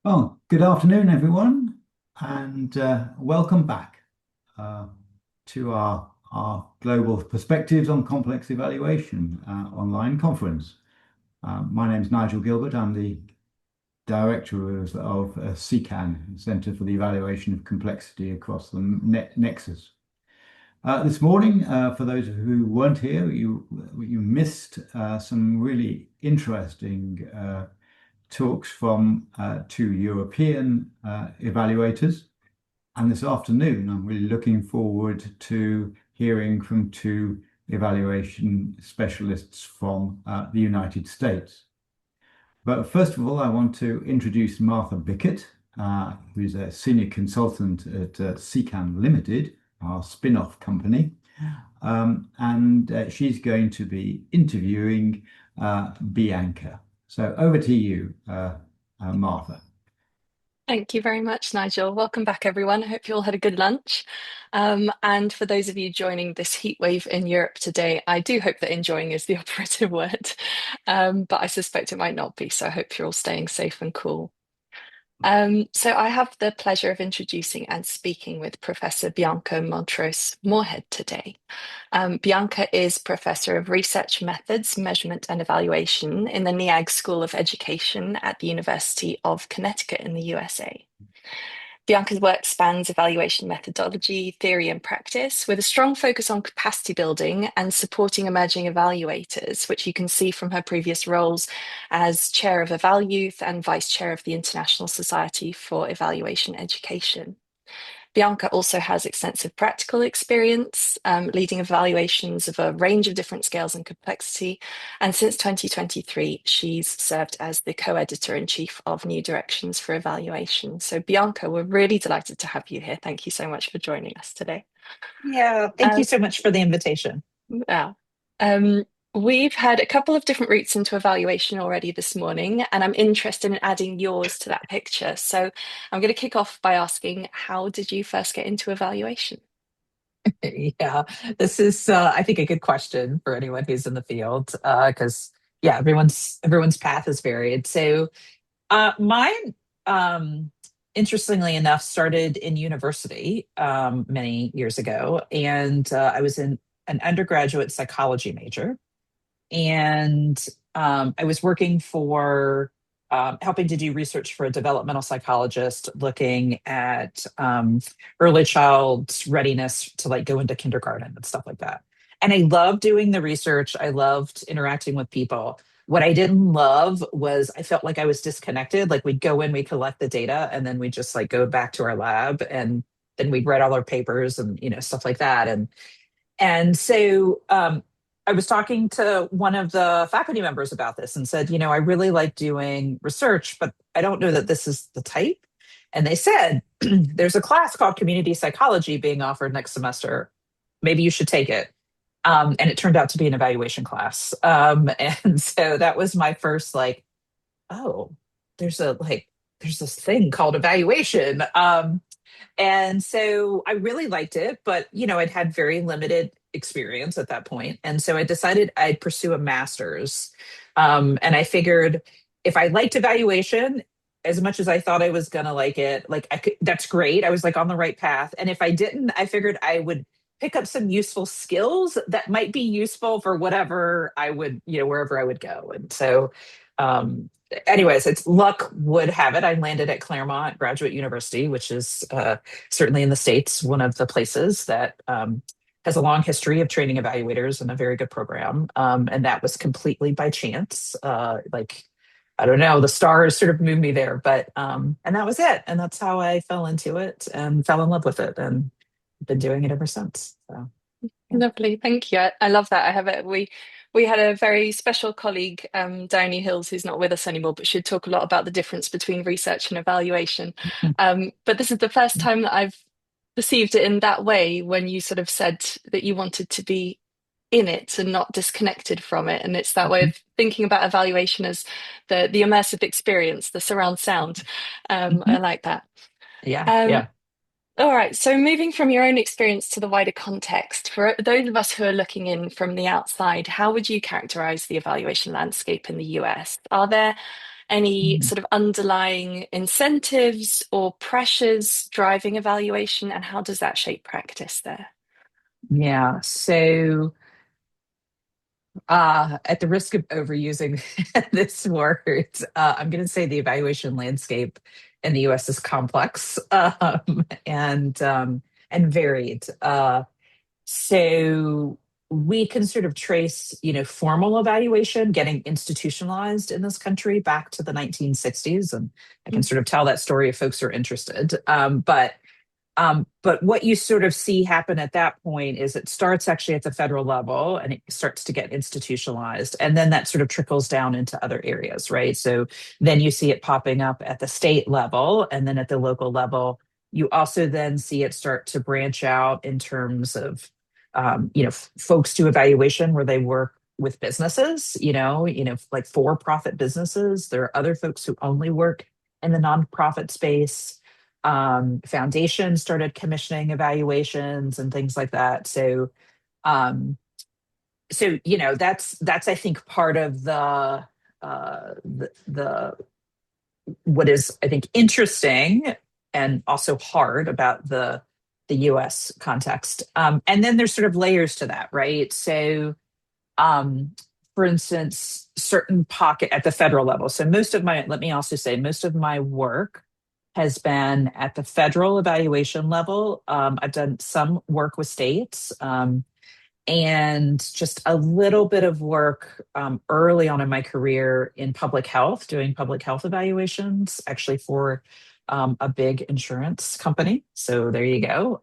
Oh, good afternoon, everyone, and welcome back uh, to our Global Perspectives on Complex Evaluation online conference. My name is Nigel Gilbert. I'm the director of CECAN, Centre for the Evaluation of Complexity across the Nexus. This morning, for those who weren't here, you missed some really interesting talks from two European evaluators. And this afternoon, I'm really looking forward to hearing from two evaluation specialists from the United States. But first of all, I want to introduce Martha Bickett, who's a senior consultant at CECAN Limited, our spin-off company. And she's going to be interviewing Bianca. So over to you, Martha. Thank you very much, Nigel. Welcome back, everyone. I hope you all had a good lunch. And for those of you joining this heat wave in Europe today, I do hope that enjoying is the operative word, but I suspect it might not be. So I hope you're all staying safe and cool. So I have the pleasure of introducing and speaking with Professor Bianca Montrosse-Moorhead today. Bianca is Professor of Research Methods, Measurement and Evaluation in the NEAG School of Education at the University of Connecticut in the USA. Bianca's work spans evaluation methodology, theory, and practice, with a strong focus on capacity building and supporting emerging evaluators, which you can see from her previous roles as chair of Eval Youth and vice chair of the International Society for Evaluation Education. Bianca also has extensive practical experience leading evaluations of a range of different scales and complexity. And since 2023, she's served as the co-editor-in-chief of New Directions for Evaluation. So Bianca, we're really delighted to have you here. Thank you so much for joining us today. Yeah, thank you Um, so much for the invitation. yeah. Um, we've had a couple of different routes into evaluation already this morning, and I'm interested in adding yours to that picture. So I'm going to kick off by asking, how did you first get into evaluation? Yeah, this is I think a good question for anyone who's in the field because yeah, everyone's path is varied. So mine, interestingly enough, started in university many years ago, and I was in an undergraduate psychology major. And I was working for helping to do research for a developmental psychologist looking at early child's readiness to like go into kindergarten and stuff like that. And I loved doing the research. I loved interacting with people. What I didn't love was I felt like I was disconnected. Like we'd go in, we collect the data, and then we'd just like go back to our lab, and then we'd write all our papers and stuff like that. And so I was talking to one of the faculty members about this and said, I really like doing research, but I don't know that this is the type. And they said, there's a class called community psychology being offered next semester. Maybe you should take it. And it turned out to be an evaluation class. And so that was my first like, oh, there's this thing called evaluation. And so I really liked it, but I'd had very limited experience at that point. And so I decided I'd pursue a master's. And I figured if I liked evaluation as much as I thought I was gonna like it, like I could, that's great. I was like on the right path. And if I didn't, I figured I would pick up some useful skills that might be useful for whatever I would, wherever I would go. And so anyways, it's luck would have it. I landed at Claremont Graduate University, which is certainly in the States, one of the places that has a long history of training evaluators and a very good program. And that was completely by chance. I don't know, the stars sort of moved me there, but and that was it. And that's how I fell into it and fell in love with it, and been doing it ever since. So yeah. Lovely, thank you. I love that. I have it. We had a very special colleague, Downey Hills, who's not with us anymore, but she'd talk a lot about the difference between research and evaluation. But this is the first time that I've perceived it in that way when you sort of said that you wanted to be in it and not disconnected from it. And it's that way of thinking about evaluation as the immersive experience, the surround sound. I Mhm. like that. Yeah, Um, yeah. all right, so moving from your own experience to the wider context, for those of us who are looking in from the outside, how would you characterize the evaluation landscape in the US? Are there any sort of underlying incentives or pressures driving evaluation, and how does that shape practice there? Yeah. So, at the risk of overusing this word, I'm going to say the evaluation landscape in the U.S. is complex and varied. So we can sort of trace, formal evaluation getting institutionalized in this country back to the 1960s, and I can sort of tell that story if folks are interested. But what you sort of see happen at that point is it starts actually at the federal level and it starts to get institutionalized. And then that sort of trickles down into other areas, right? So then you see it popping up at the state level, and then at the local level. You also then see it start to branch out in terms of, folks do evaluation where they work with businesses, like for-profit businesses. There are other folks who only work in the nonprofit space. Foundations started commissioning evaluations and things like that. Um, that's I think part of the what is I think interesting and also hard about the U.S. context. And then there's sort of layers to that, right? So, um, for instance, certain pocket at the federal level. So let me also say, most of my work has been at the federal evaluation level. I've done some work with states, and just a little bit of work early on in my career in public health, doing public health evaluations, actually for a big insurance company. So there you go.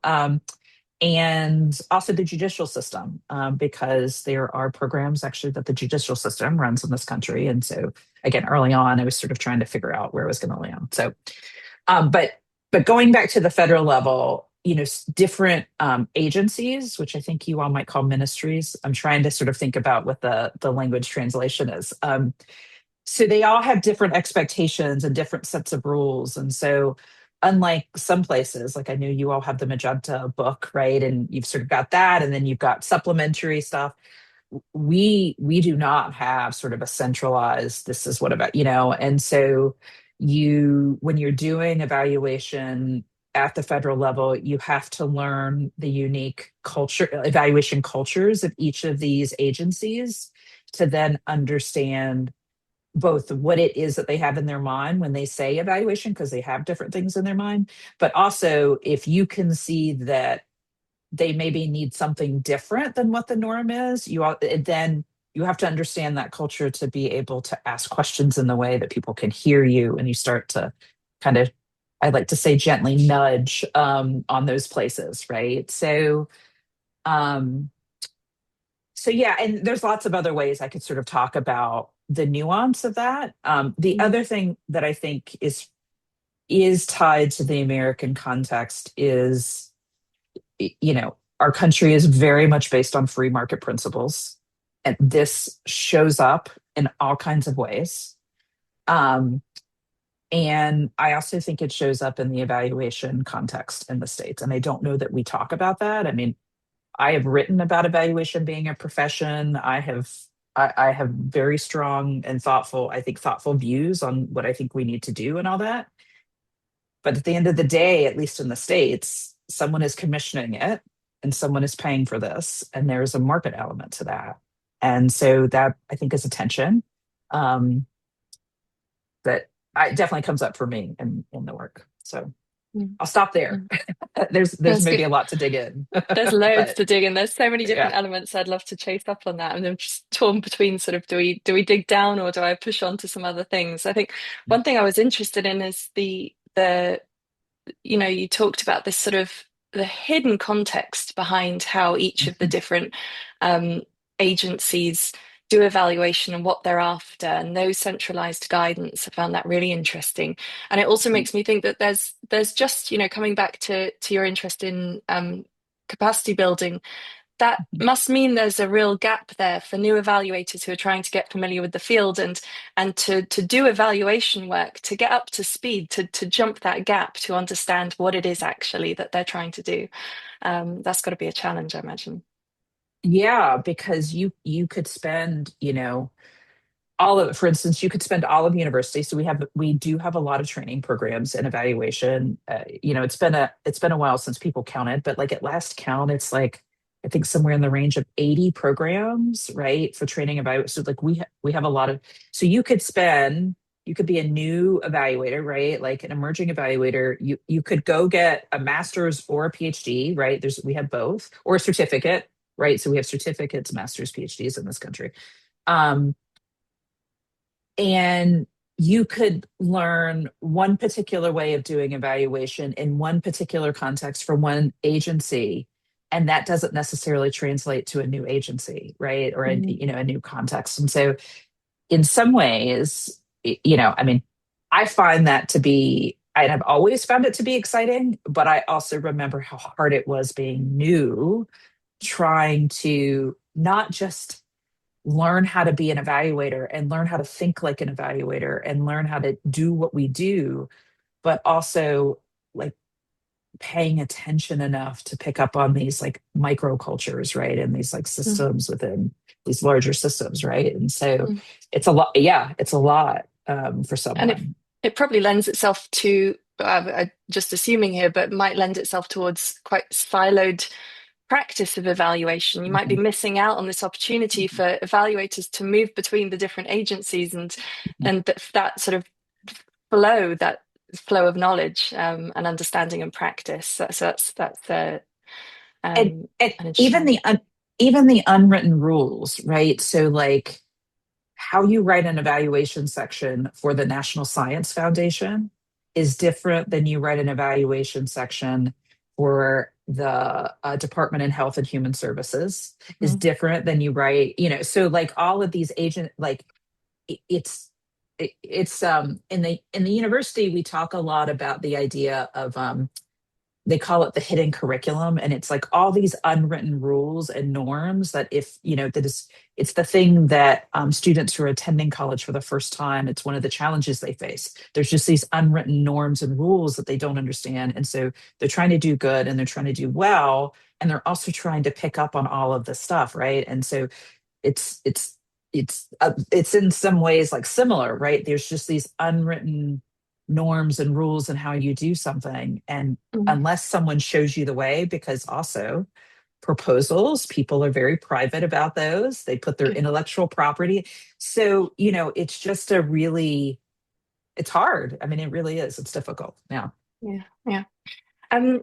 And also the judicial system, because there are programs actually that the judicial system runs in this country. And so, again, early on, I was sort of trying to figure out where I was going to land. So, but going back to the federal level, different agencies, which I think you all might call ministries. I'm trying to sort of think about what the language translation is. So they all have different expectations and different sets of rules, and so unlike some places, like I know you all have the Magenta book, right? And you've sort of got that, and then you've got supplementary stuff. We do not have sort of a centralized, this is what about, and so when you're doing evaluation at the federal level, you have to learn the unique evaluation cultures of each of these agencies to then understand both what it is that they have in their mind when they say evaluation, because they have different things in their mind, but also if you can see that they maybe need something different than what the norm is, then you have to understand that culture to be able to ask questions in the way that people can hear you, and you start to kind of, I like to say, gently nudge on those places, right? Um, so yeah, and there's lots of other ways I could sort of talk about the nuance of that. The other thing that I think is tied to the American context is, our country is very much based on free market principles, and this shows up in all kinds of ways. Um, and I also think it shows up in the evaluation context in the States. And I don't know that we talk about that. I mean, I have written about evaluation being a profession. I have very strong and thoughtful views on what I think we need to do and all that. But at the end of the day, at least in the States, someone is commissioning it and someone is paying for this, and there's a market element to that. And so that I think is a tension that definitely comes up for me in the work. So I'll stop there. There's That's maybe good. a lot to dig in. There's loads But, to dig in. There's so many different yeah. elements I'd love to chase up on that. And I'm just torn between sort of do we dig down or do I push on to some other things? I think one thing I was interested in is the you talked about this sort of the hidden context behind how each of the different um, agencies do evaluation and what they're after, and no centralized guidance. I found that really interesting, and it also makes me think that there's just coming back to your interest in capacity building, that must mean there's a real gap there for new evaluators who are trying to get familiar with the field and to do evaluation work, to get up to speed, to jump that gap, to understand what it is actually that they're trying to do. That's got to be a challenge, I imagine. Yeah, because you could spend, all of, for instance, you could spend all of university. So we do have a lot of training programs and evaluation. It's been a while since people counted, but like at last count, it's like I think somewhere in the range of 80 programs, right, for training evaluation. So like we have a lot of. So you could be a new evaluator, right, like an emerging evaluator. You could go get a master's or a PhD, right? We have both, or a certificate, right? So we have certificates, masters, PhDs in this country. Um, and you could learn one particular way of doing evaluation in one particular context for one agency, and that doesn't necessarily translate to a new agency, right, or a new context. And so in some ways, I mean, I find that to be, and I've always found it to be exciting, but I also remember how hard it was being new, trying to not just learn how to be an evaluator and learn how to think like an evaluator and learn how to do what we do, but also like paying attention enough to pick up on these like microcultures, right? And these like systems within these larger systems, right? And so it's a lot. Yeah, it's a lot for someone. And it probably lends itself to, just assuming here, but might lend itself towards quite siloed practice of evaluation. You might be missing out on this opportunity for evaluators to move between the different agencies and that sort of that flow of knowledge and understanding and practice. So that's And an even the unwritten rules, right? So like how you write an evaluation section for the National Science Foundation is different than you write an evaluation section for the Department of Health and Human Services, is different than you write, so like all of these like it's in the university we talk a lot about the idea of they call it the hidden curriculum, and it's like all these unwritten rules and norms that it's the thing that students who are attending college for the first time, it's one of the challenges they face. There's just these unwritten norms and rules that they don't understand, and so they're trying to do good and they're trying to do well, and they're also trying to pick up on all of this stuff, right? And so it's in some ways like similar, right? There's just these unwritten norms and rules and how you do something, and unless someone shows you the way, because also proposals, people are very private about those, they put their intellectual property, so it's just it's hard. I mean, it really is, it's difficult now. Yeah.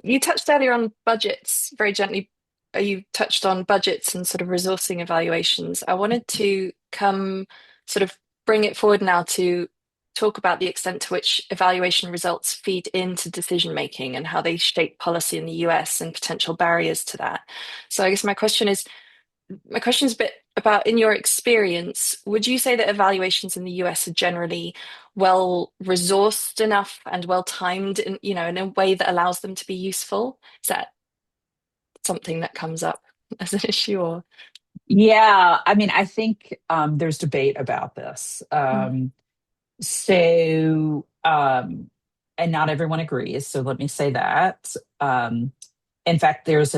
You touched earlier on budgets very gently. You touched on budgets and sort of resourcing evaluations. I wanted to bring it forward now to talk about the extent to which evaluation results feed into decision making and how they shape policy in the US and potential barriers to that. So I guess my question is a bit about, in your experience, would you say that evaluations in the US are generally well resourced enough and well timed in a way that allows them to be useful? Is that something that comes up as an issue? Or yeah, I mean, I think there's debate about this. So, and not everyone agrees. So let me say that. In fact, I was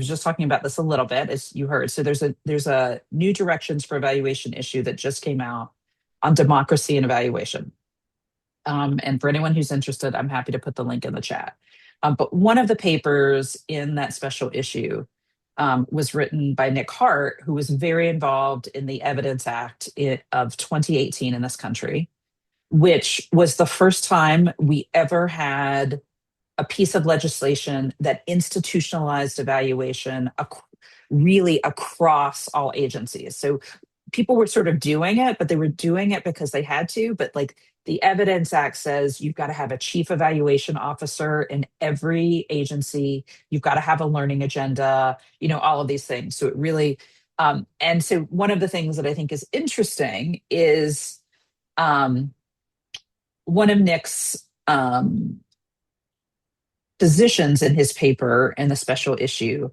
just talking about this a little bit, as you heard. So there's a new directions for evaluation issue that just came out on democracy and evaluation. And for anyone who's interested, I'm happy to put the link in the chat. But one of the papers in that special issue was written by Nick Hart, who was very involved in the Evidence Act of 2018 in this country, which was the first time we ever had a piece of legislation that institutionalized evaluation really across all agencies. So people were sort of doing it, but they were doing it because they had to. But like the Evidence Act says, you've got to have a chief evaluation officer in every agency. You've got to have a learning agenda, all of these things. So it really, and so one of the things that I think is interesting is one of Nick's positions in his paper in the special issue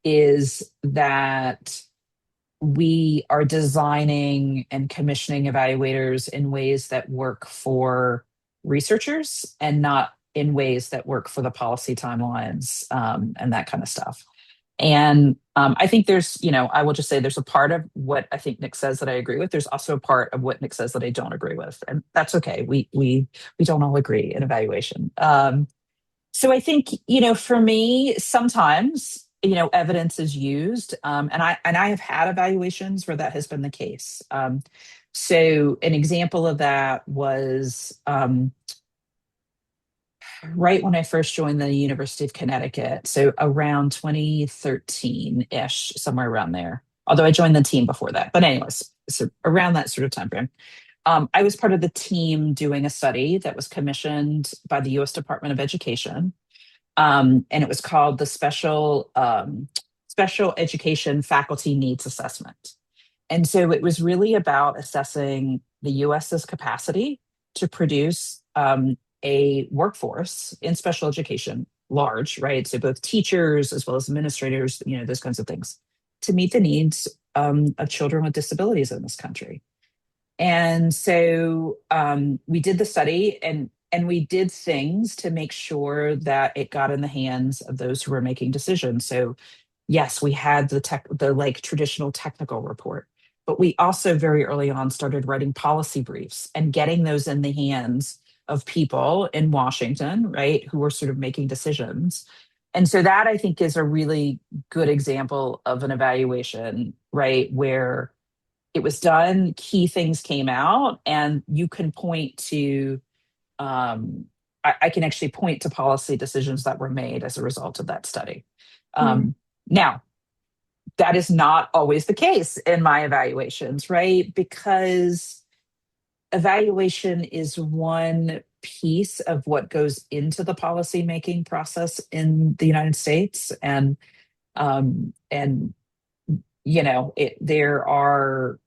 is that we are designing and commissioning evaluators in ways that work for researchers and not in ways that work for the policy timelines and that kind of stuff. And I think there's, I will just say there's a part of what I think Nick says that I agree with. There's also a part of what Nick says that I don't agree with, and that's okay. We don't all agree in evaluation. So I think, for me, sometimes, evidence is used, and I have had evaluations where that has been the case. So an example of that was right when I first joined the University of Connecticut, so around 2013-ish, somewhere around there. Although I joined the team before that, but anyways, so around that sort of time frame. I was part of the team doing a study that was commissioned by the U.S. Department of Education, and it was called the Special Education Faculty Needs Assessment. And so it was really about assessing the US's capacity to produce a workforce in special education, large, right? So both teachers as well as administrators, those kinds of things, to meet the needs of children with disabilities in this country. And so we did the study, and we did things to make sure that it got in the hands of those who were making decisions. So yes, we had the like traditional technical report, but we also very early on started writing policy briefs and getting those in the hands of people in Washington, right, who were sort of making decisions. And so that I think is a really good example of an evaluation, right, where it was done, key things came out, and you can point to, I can actually point to policy decisions that were made as a result of that study. Now, that is not always the case in my evaluations, right? Because evaluation is one piece of what goes into the policymaking process in the United States, and there are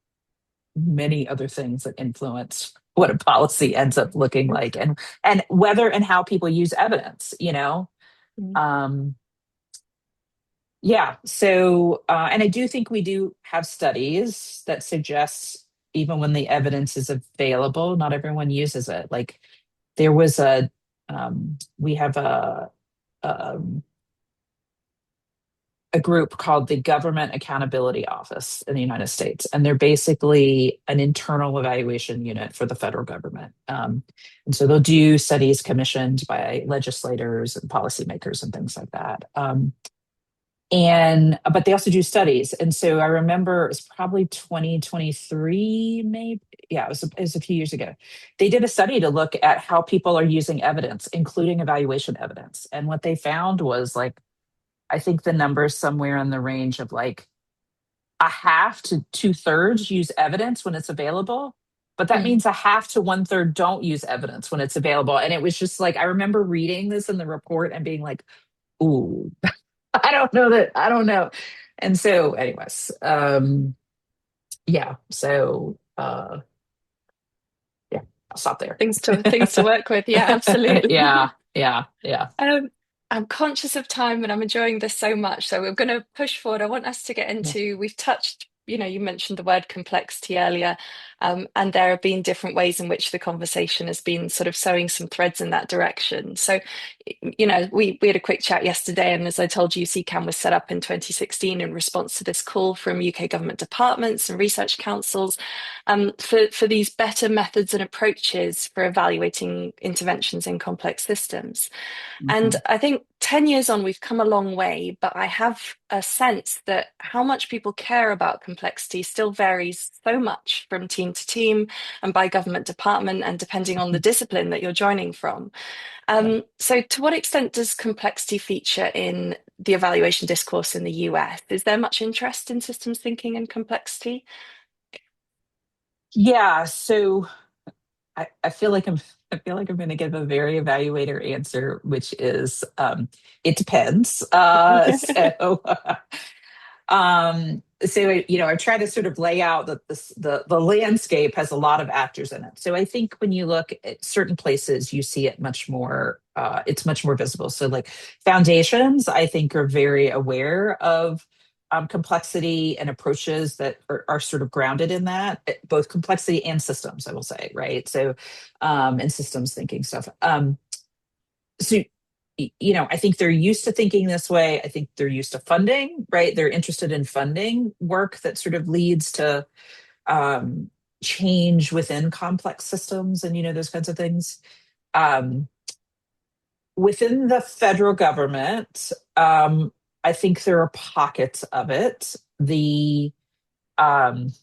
many other things that influence what a policy ends up looking like, and whether and how people use evidence. Yeah. So, and I do think we do have studies that suggest even when the evidence is available, not everyone uses it. Like there was we have um, a group called the Government Accountability Office in the United States, and they're basically an internal evaluation unit for the federal government. And so they'll do studies commissioned by legislators and policymakers and things like that. But they also do studies. And so I remember it was probably 2023, maybe. Yeah, it was a few years ago. They did a study to look at how people are using evidence, including evaluation evidence. And what they found was I think the number is somewhere in the range of like a half to 2/3 use evidence when it's available. But that means a half to 1/3 don't use evidence when it's available. And it was just like, I remember reading this in the report and being like, ooh, I don't know. And so, anyways, yeah. So, yeah, I'll stop there. Things to work with. Yeah, absolutely. Yeah. I'm conscious of time and I'm enjoying this so much. So we're going to push forward. I want us to get into, we've touched, you mentioned the word complexity earlier, and there have been different ways in which the conversation has been sort of sowing some threads in that direction. So, we had a quick chat yesterday, and as I told you, CECAN was set up in 2016 in response to this call from UK government departments and research councils for these better methods and approaches for evaluating interventions in complex systems. And I think 10 years on, we've come a long way, but I have a sense that how much people care about complexity still varies so much from team to team and by government department and depending on the discipline that you're joining from. So to what extent does complexity feature in the evaluation discourse in the US? Is there much interest in systems thinking and complexity? Yeah. So I feel like I'm going to give a very evaluator answer, which is it depends. I've tried to sort of lay out that the landscape has a lot of actors in it. So I think when you look at certain places, you see it much more. It's much more visible. So like foundations, I think, are very aware of complexity and approaches that are sort of grounded in that, both complexity and systems, I will say, right? So, and systems thinking stuff. So, I think they're used to thinking this way. I think they're used to funding, right? They're interested in funding work that sort of leads to change within complex systems and, those kinds of things. Within the federal government, I think there are pockets of it. Um,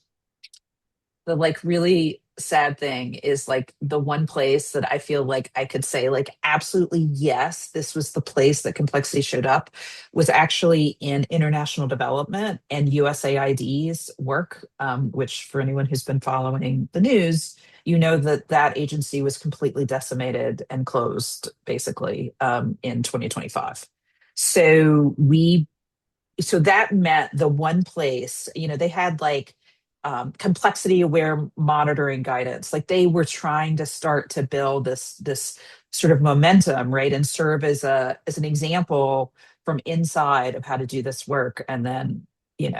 the like really sad thing is like the one place that I feel like I could say like absolutely yes, this was the place that complexity showed up was actually in international development and USAID's work, which for anyone who's been following the news, that agency was completely decimated and closed basically in 2025. So that meant the one place, they had like complexity aware monitoring guidance. Like they were trying to start to build this sort of momentum, right, and serve as an example from inside of how to do this work. And then they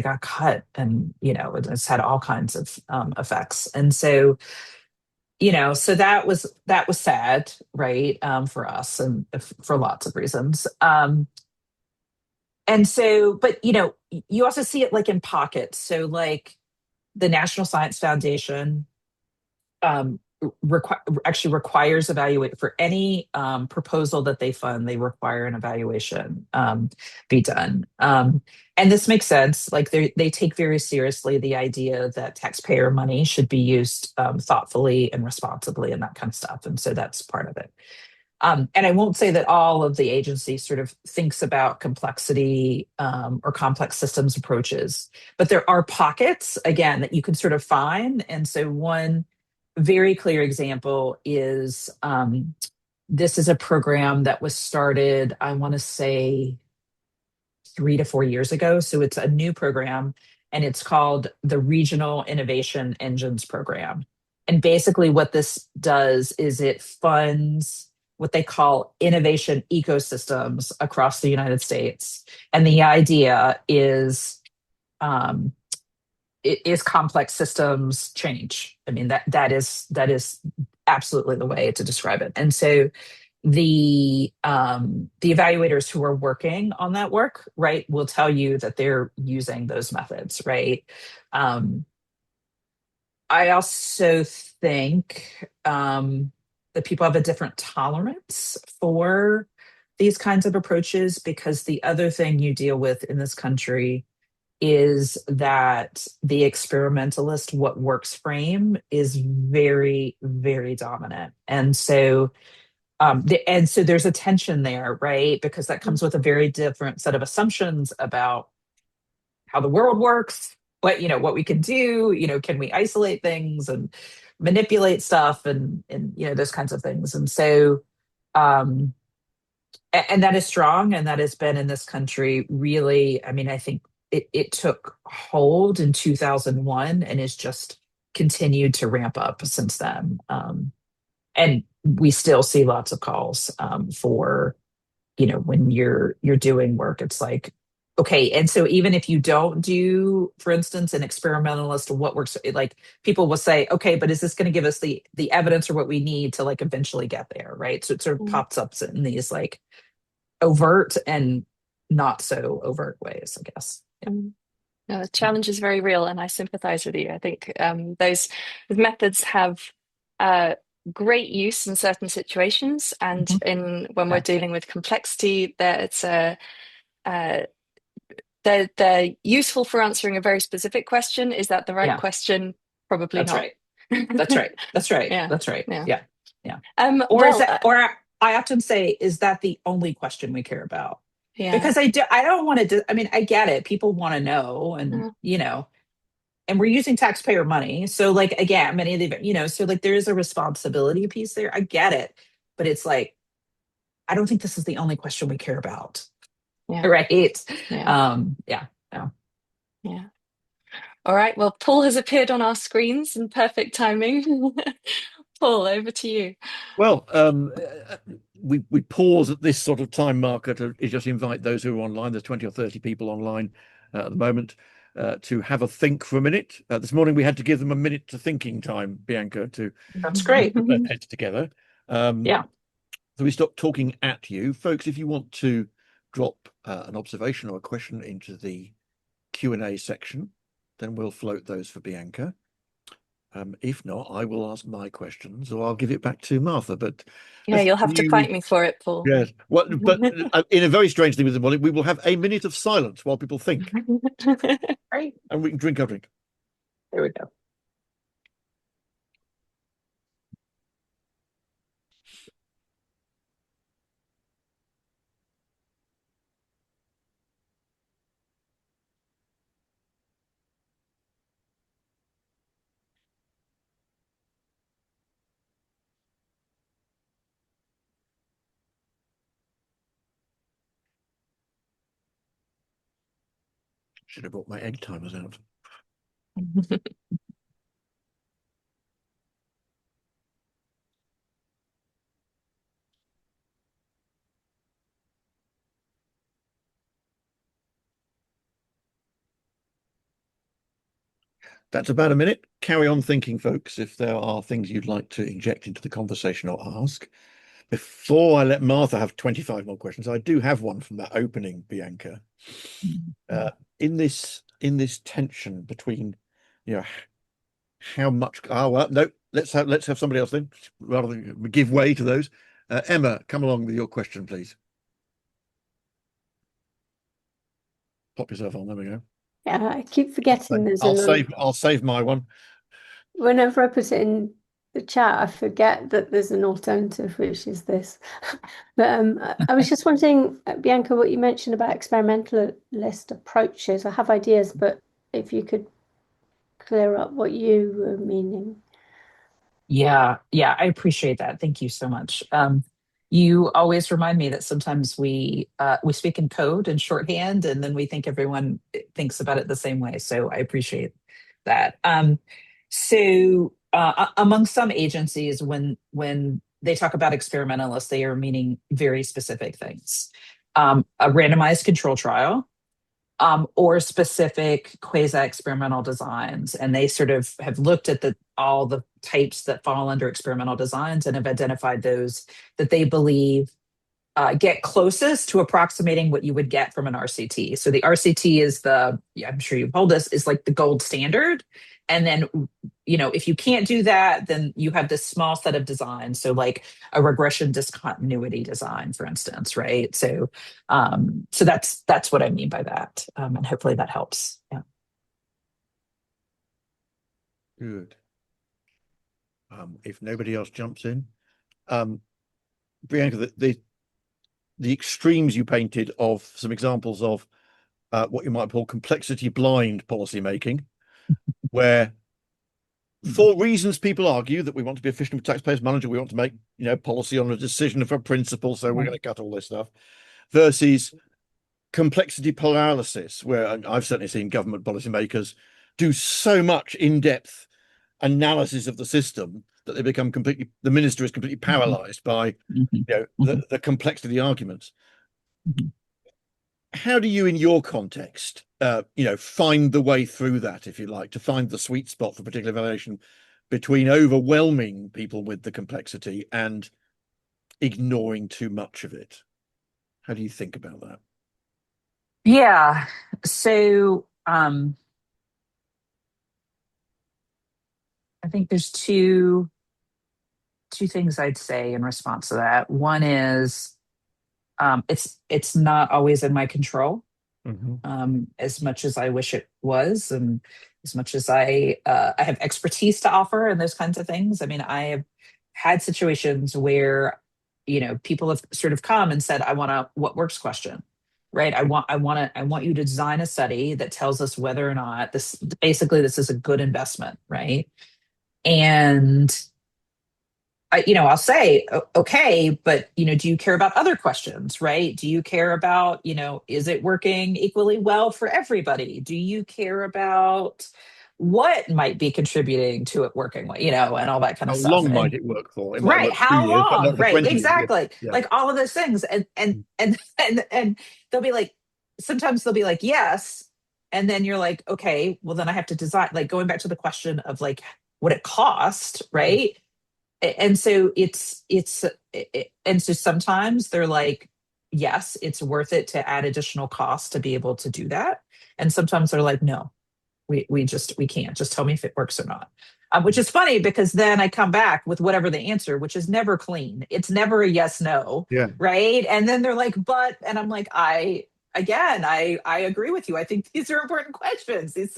got cut, and it's had all kinds of effects. And so so that was sad, right, for us and for lots of reasons. And so, but you also see it like in pockets. So like the National Science Foundation actually requires evaluate for any proposal that they fund, they require an evaluation be done. And this makes sense. Like they take very seriously the idea that taxpayer money should be used thoughtfully and responsibly and that kind of stuff. And so that's part of it. And I won't say that all of the agency sort of thinks about complexity or complex systems approaches, but there are pockets, again, that you can sort of find. And so one very clear example is this is a program that was started, I want to say 3 to 4 years ago. So it's a new program, and it's called the Regional Innovation Engines Program. And basically what this does is it funds what they call innovation ecosystems across the United States. And the idea is complex systems change. I mean, that is absolutely the way to describe it. And so the evaluators who are working on that work, right, will tell you that they're using those methods, right? I also think that people have a different tolerance for these kinds of approaches, because the other thing you deal with in this country is that the experimentalist what works frame is very, very dominant. And so there's a tension there, right? Because that comes with a very different set of assumptions about how the world works, what we can do, can we isolate things and manipulate stuff and those kinds of things. And so and that is strong, and that has been in this country really. I mean, I think it took hold in 2001 and has just continued to ramp up since then. And we still see lots of calls for when you're doing work, it's like, okay. And so even if you don't do, for instance, an experimentalist, what works, like people will say, okay, but is this going to give us the evidence or what we need to like eventually get there, right? So it sort of pops up in these like overt and not so overt ways, I guess. Yeah. No, the challenge is very real, and I sympathize with you. I think those methods have great use in certain situations, and when we're dealing with complexity, they're useful for answering a very specific question. Is that the right question? Probably That's not. Right. That's right. That's right. Yeah. That's right. Yeah. Yeah. Or I often say, is that the only question we care about? Yeah. Because I don't want to. I mean, I get it. People want to know, and and we're using taxpayer money. So, like again, many of the so like there is a responsibility piece there. I get it, but it's like I don't think this is the only question we care about. Yeah. Right. Yeah. Yeah. All right. Well, Paul has appeared on our screens in perfect timing. Paul, over to you. Well, we pause at this sort of time marker to just invite those who are online. There's 20 or 30 people online at the moment to have a think for a minute. This morning we had to give them a minute to thinking time, Bianca, to That's great. put their heads together. Yeah. So we stop talking at you. Folks, if you want to drop an observation or a question into the Q&A section, then we'll float those for Bianca. If not, I will ask my questions, or I'll give it back to Martha. But Yeah, you'll have to fight me for it, Paul. Yes. Well, but in a very strange thing with the morning, we will have a minute of silence while people think, Right. and we can drink our drink. There we go. Should have brought my egg timers out. That's about a minute. Carry on thinking, folks, if there are things you'd like to inject into the conversation or ask. Before I let Martha have 25 more questions, I do have one from that opening, Bianca. In this tension between, how much. Oh well, no. Let's have somebody else then, rather than give way to those. Emma, come along with your question, please. Pop yourself on. There we go. Yeah, I keep forgetting there's I'll save my one. Whenever I put it in the chat, I forget that there's an alternative, which is this. But I was just wondering, Bianca, what you mentioned about experimentalist approaches. I have ideas, but if you could clear up what you were meaning. Yeah, I appreciate that. Thank you so much. You always remind me that sometimes we speak in code and shorthand, and then we think everyone thinks about it the same way. So I appreciate that. Among some agencies, when they talk about experimentalists, they are meaning very specific things. A randomized control trial, or specific quasi-experimental designs. And they sort of have looked at all the types that fall under experimental designs and have identified those that they believe get closest to approximating what you would get from an RCT. So the RCT is I'm sure you've heard this, is like the gold standard. And then, if you can't do that, then you have this small set of designs. So like a regression discontinuity design, for instance, right? So that's what I mean by that. And hopefully that helps. Yeah. Good. If nobody else jumps in, Bianca, the extremes you painted of some examples of what you might call complexity blind policymaking, where for reasons people argue that we want to be efficient with taxpayers' money, we want to make policy on a decision of a principle, so we're going to cut all this stuff, versus complexity paralysis, where I've certainly seen government policymakers do so much in-depth analysis of the system that they become the minister is completely paralyzed by the complexity of the arguments. How do you, in your context, find the way through that, if you like, to find the sweet spot for particular evaluation between overwhelming people with the complexity and ignoring too much of it? How do you think about that? Yeah. So I think there's two things I'd say in response to that. One is it's not always in my control, as much as I wish it was, and as much as I have expertise to offer and those kinds of things. I mean, I have had situations where people have sort of come and said, "I want a what works question." Right. I want you to design a study that tells us whether or not this is a good investment. Right. And I'll say, okay, but, do you care about other questions, right? Do you care about, is it working equally well for everybody? Do you care about what might be contributing to it working well, and all that kind of stuff? How long might it work for? It might Right. work How 2 years, but long? not for Right. 20 years. Exactly. Yeah. Like all of those things. And they'll be like, sometimes they'll be like, yes. And then you're like, okay, well then I have to design, like going back to the question of like what it cost, right? And so and so sometimes they're like, yes, it's worth it to add additional costs to be able to do that. And sometimes they're like, no, we can't. Just tell me if it works or not. Which is funny because then I come back with whatever the answer, which is never clean. It's never a yes, no, Yeah. right? And then they're like, but, and I'm like, I agree with you. I think these are important questions. It's,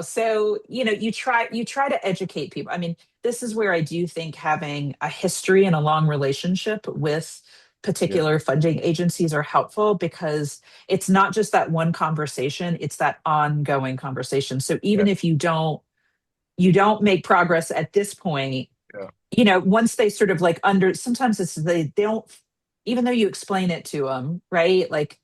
so you try to educate people. I mean, this is where I do think having a history and a long relationship with particular funding agencies are helpful, because it's not just that one conversation, it's that ongoing conversation. So even if you don't make progress at this point, once they sort of like sometimes they don't, even though you explain it to them, right? Like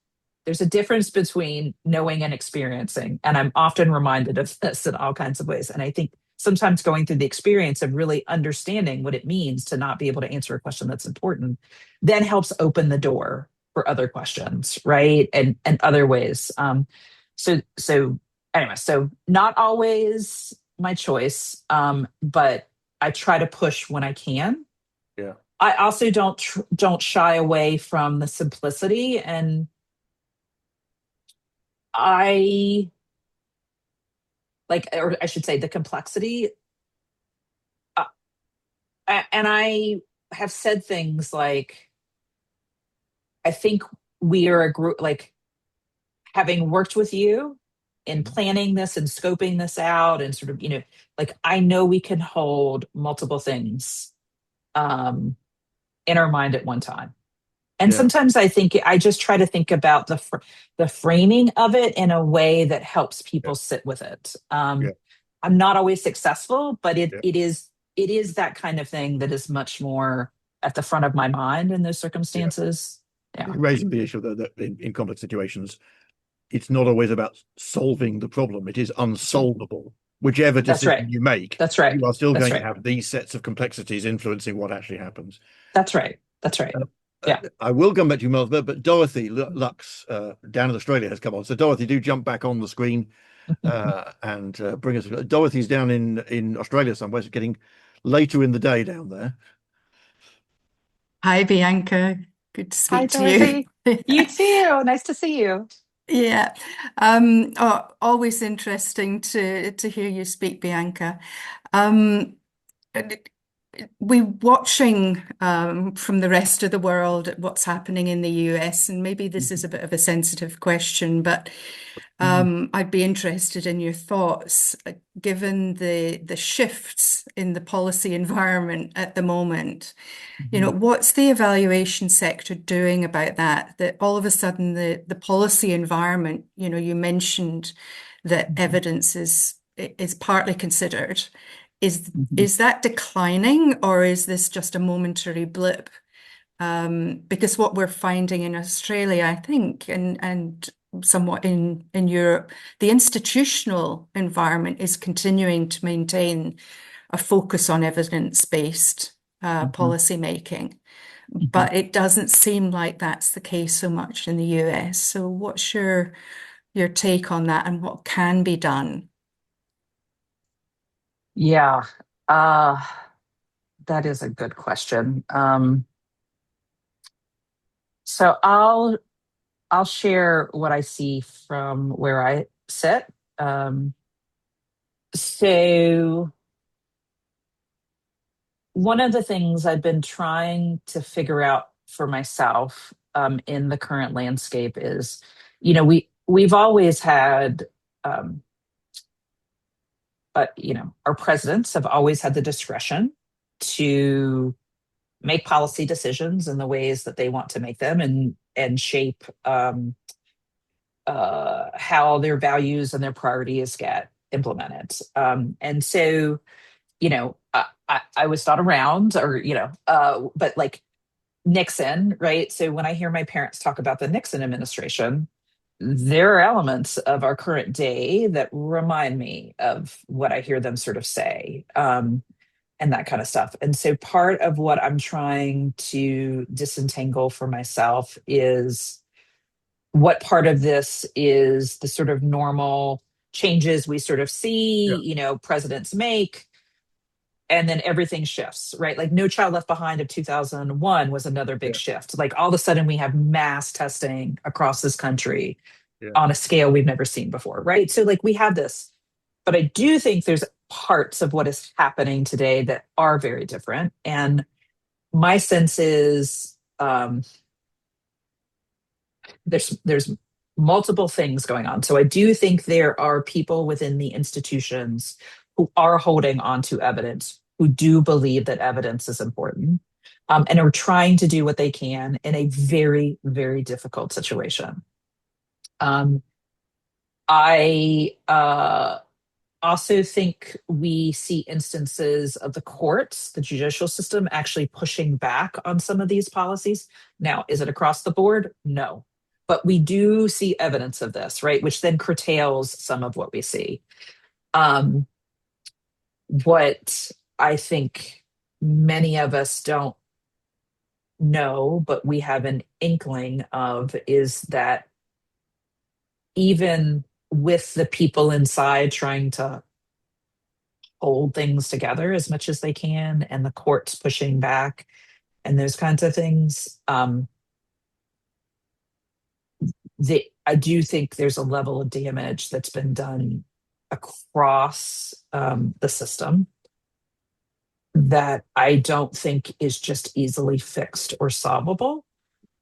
there's a difference between knowing and experiencing. And I'm often reminded of this in all kinds of ways. And I think sometimes going through the experience of really understanding what it means to not be able to answer a question that's important then helps open the door for other questions, right? And other ways. So anyway, so not always my choice, but I try to push when I can. Yeah. I also don't shy away from the simplicity, and or I should say the complexity. And I have said things like, I think we are a group, like having worked with you in planning this and scoping this out and sort of, like I know we can hold multiple things in our mind at one time. And sometimes I think I just try to think about the framing of it in a way that helps people sit with it. I'm not always successful, but it is that kind of thing that is much more at the front of my mind in those circumstances. Yeah. Raising the issue that in complex situations, it's not always about solving the problem. It is unsolvable. Whichever decision you make, that's right. You are still going to have these sets of complexities influencing what actually happens. That's right. That's right. I will come back to you, Martha, but Dorothy Lux down in Australia has come on. So Dorothy, do jump back on the screen and bring us. Dorothy's down in Australia somewhere. It's getting later in the day down there. Hi, Bianca. Good to speak to you. you. You too. Nice to see you. Yeah. Always interesting to hear you speak, Bianca. We're watching from the rest of the world at what's happening in the US, and maybe this is a bit of a sensitive question, but I'd be interested in your thoughts, given the shifts in the policy environment at the moment. What's the evaluation sector doing about that? That all of a sudden the policy environment, you mentioned that evidence is partly considered. Is that declining, or is this just a momentary blip? Because what we're finding in Australia, I think, and somewhat in Europe, the institutional environment is continuing to maintain a focus on evidence-based policy making. But it doesn't seem like that's the case so much in the US. So what's your take on that, and what can be done? Yeah, that is a good question. So I'll share what I see from where I sit. So one of the things I've been trying to figure out for myself in the current landscape is, we've always had, but our presidents have always had the discretion to make policy decisions in the ways that they want to make them, and shape how their values and their priorities get implemented. And so, I was not around, or but like Nixon, right? So when I hear my parents talk about the Nixon administration, there are elements of our current day that remind me of what I hear them sort of say, and that kind of stuff. And so part of what I'm trying to disentangle for myself is what part of this is the sort of normal changes we sort of see, presidents make, and then everything shifts, right? Like No Child Left Behind of 2001 was another big shift. Like all of a sudden we have mass testing across this country on a scale we've never seen before, right? So like we have this, but I do think there's parts of what is happening today that are very different. And my sense is there's multiple things going on. So I do think there are people within the institutions who are holding on to evidence, who do believe that evidence is important, and are trying to do what they can in a very, very difficult situation. I also think we see instances of the courts, the judicial system, actually pushing back on some of these policies. Now, is it across the board? No. But we do see evidence of this, right? Which then curtails some of what we see. What I think many of us don't know, but we have an inkling of, is that even with the people inside trying to hold things together as much as they can, and the courts pushing back and those kinds of things, I do think there's a level of damage that's been done across the system that I don't think is just easily fixed or solvable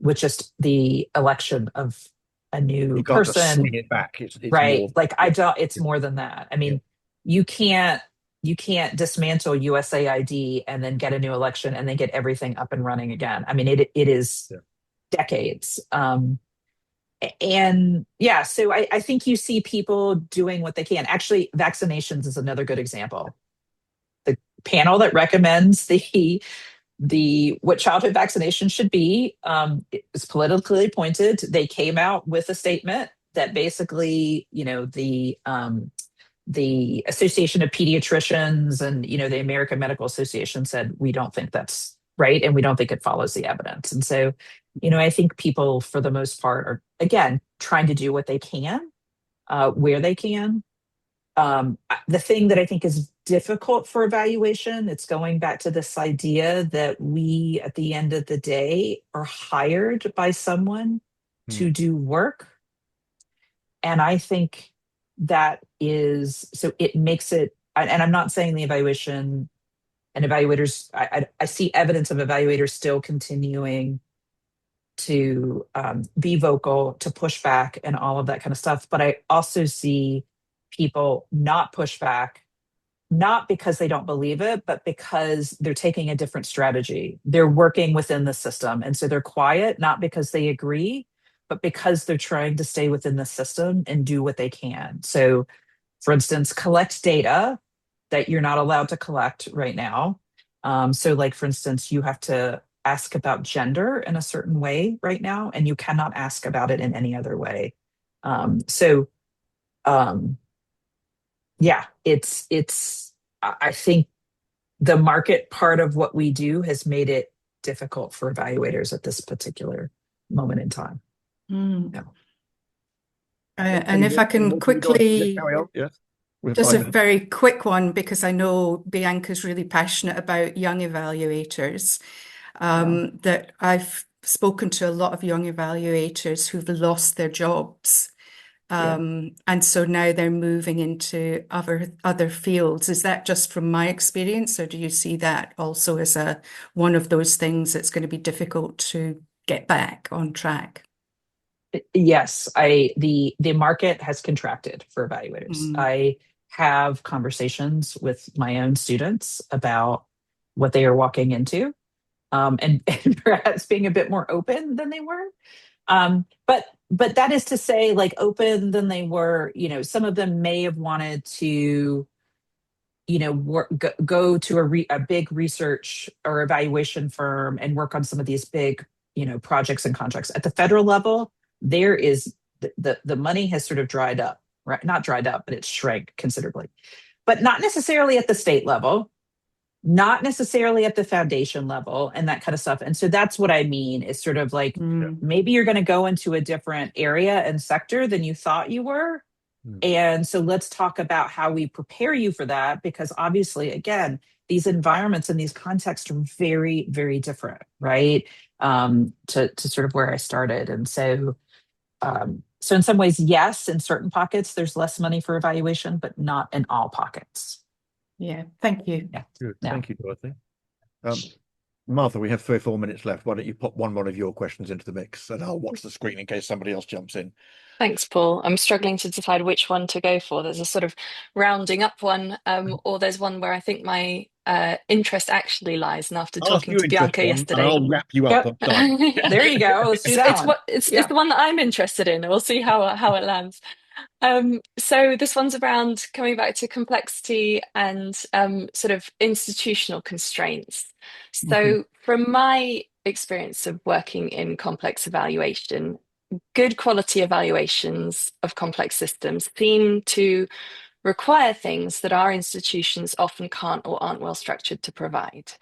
with just the election of a new You can't just person. swing it back. It's Right. more. Like it's more than that. I mean, you can't dismantle USAID and then get a new election and then get everything up and running again. I mean, it is decades. And yeah, so I think you see people doing what they can. Actually, vaccinations is another good example. The panel that recommends the what childhood vaccination should be is politically appointed. They came out with a statement that basically, the Association of Pediatricians and the American Medical Association said, we don't think that's right, and we don't think it follows the evidence. And so, I think people, for the most part, are again trying to do what they can, where they can. The thing that I think is difficult for evaluation, it's going back to this idea that we, at the end of the day, are hired by someone to do work. And I think that is, so it makes it, and I'm not saying the evaluation and evaluators, I see evidence of evaluators still continuing to be vocal, to push back and all of that kind of stuff. But I also see people not push back, not because they don't believe it, but because they're taking a different strategy. They're working within the system. And so they're quiet, not because they agree, but because they're trying to stay within the system and do what they can. So, for instance, collect data that you're not allowed to collect right now. So like, for instance, you have to ask about gender in a certain way right now, and you cannot ask about it in any other way. Yeah, I think the market part of what we do has made it difficult for evaluators at this particular moment in time. Yeah. And if I can quickly, carry on. Yeah. just a very quick one, because I know Bianca's really passionate about young evaluators, that I've spoken to a lot of young evaluators who've lost their jobs. And so now they're moving into other fields. Is that just from my experience, or do you see that also as one of those things that's going to be difficult to get back on track? Yes, the market has contracted for evaluators. I have conversations with my own students about what they are walking into, and perhaps being a bit more open than they were. But that is to say, like, open than they were. Some of them may have wanted to, go to a big research or evaluation firm and work on some of these big, projects and contracts. At the federal level, there is the money has sort of dried up, right? Not dried up, but it's shrank considerably. But not necessarily at the state level, not necessarily at the foundation level, and that kind of stuff. And so that's what I mean, is sort of like, maybe you're going to go into a different area and sector than you thought you were. And so let's talk about how we prepare you for that, because obviously, again, these environments and these contexts are very, very different, right? To sort of where I started. And so so in some ways, yes, in certain pockets, there's less money for evaluation, but not in all pockets. Yeah, thank you. Yeah. Good. Yeah. Thank you, Dorothy. Martha, we have 3 or 4 minutes left. Why don't you pop one of your questions into the mix, and I'll watch the screen in case somebody else jumps in. Thanks, Paul. I'm struggling to decide which one to go for. There's a sort of rounding up one, or there's one where I think my interest actually lies. And after talking to Bianca yesterday, and I'll wrap you up on time. There you go. Let's do that one. It's the one that I'm interested in. We'll see how it lands. So this one's around coming back to complexity and sort of institutional constraints. So from my experience of working in complex evaluation, good quality evaluations of complex systems seem to require things that our institutions often can't or aren't well structured to provide.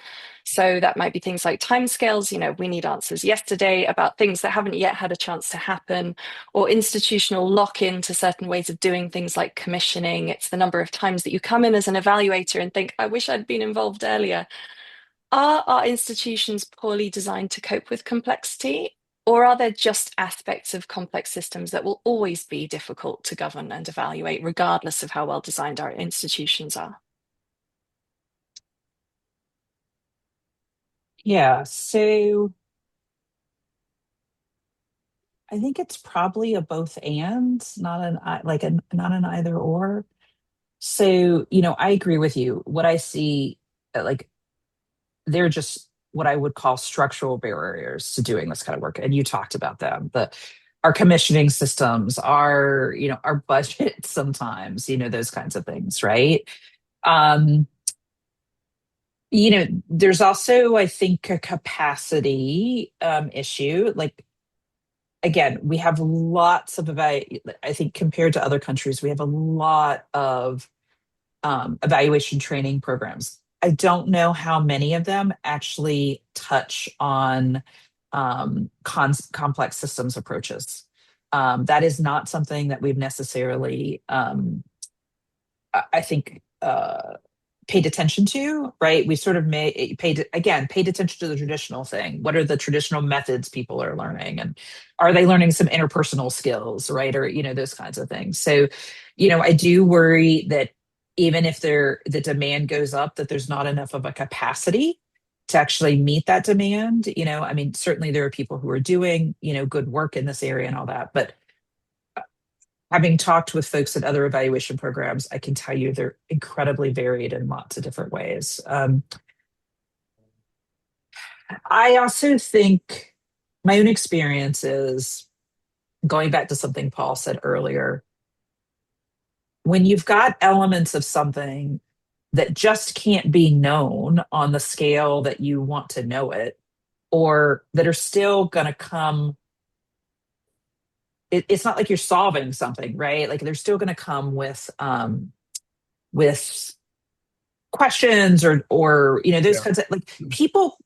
So that might be things like timescales, we need answers yesterday about things that haven't yet had a chance to happen, or institutional lock-in to certain ways of doing things like commissioning. It's the number of times that you come in as an evaluator and think, I wish I'd been involved earlier. Are our institutions poorly designed to cope with complexity? Or are there just aspects of complex systems that will always be difficult to govern and evaluate, regardless of how well designed our institutions are? Yeah, so I think it's probably a both and, not an either or. So, I agree with you. What I see, they're just what I would call structural barriers to doing this kind of work. And you talked about them. Our commissioning systems, our budget sometimes, those kinds of things, right? There's also, I think, a capacity issue. Again, we have lots of I think compared to other countries, we have a lot of evaluation training programs. I don't know how many of them actually touch on complex systems approaches. That is not something that we've necessarily, I think, paid attention to, right? We sort of paid attention to the traditional thing. What are the traditional methods people are learning? And are they learning some interpersonal skills, right? Or, those kinds of things. So, I do worry that even if the demand goes up, that there's not enough of a capacity to actually meet that demand. I mean, certainly there are people who are doing, good work in this area and all that, but having talked with folks at other evaluation programs, I can tell you they're incredibly varied in lots of different ways. I also think my own experience is, going back to something Paul said earlier, when you've got elements of something that just can't be known on the scale that you want to know it, or that are still going to come, it's not like you're solving something, right? Like they're still going to come with questions or those kinds of, people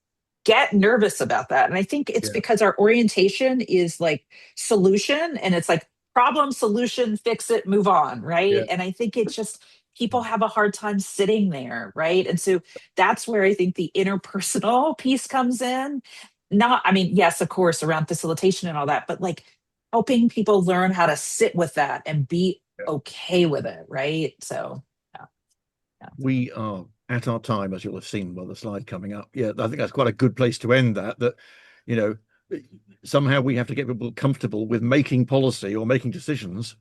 get nervous about that. And I think it's because our orientation is like solution, and it's like problem, solution, fix it, move on, right? Yeah. And I think it's just, people have a hard time sitting there, right? And so that's where I think the interpersonal piece comes in. Yes, of course, around facilitation and all that, but helping people learn how to sit with that and be okay with it, right? So we are at our time, as you'll have seen by the slide coming up. I think that's quite a good place to end that somehow we have to get people comfortable with making policy or making decisions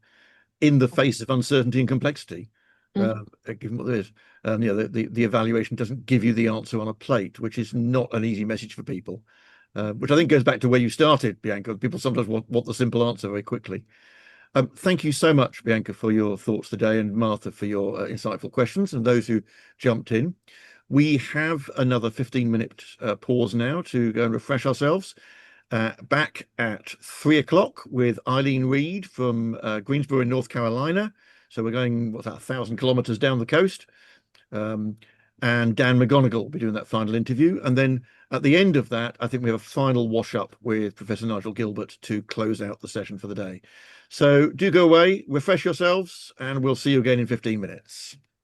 in the face of uncertainty and complexity, given what there is. And the evaluation doesn't give you the answer on a plate, which is not an easy message for people, which I think goes back to where you started, Bianca. People sometimes want the simple answer very quickly. Thank you so much, Bianca, for your thoughts today, and Martha for your insightful questions, and those who jumped in. We have another 15-minute pause now to go and refresh ourselves. Back at 3 o'clock with Eileen Reed from Greensboro in North Carolina. So we're going, 1,000 kilometers down the coast. And Dan McGonigal will be doing that final interview. And then at the end of that, I think we have a final wash up with Professor Nigel Gilbert to close out the session for the day. So do go away, refresh yourselves, and we'll see you again in 15 minutes.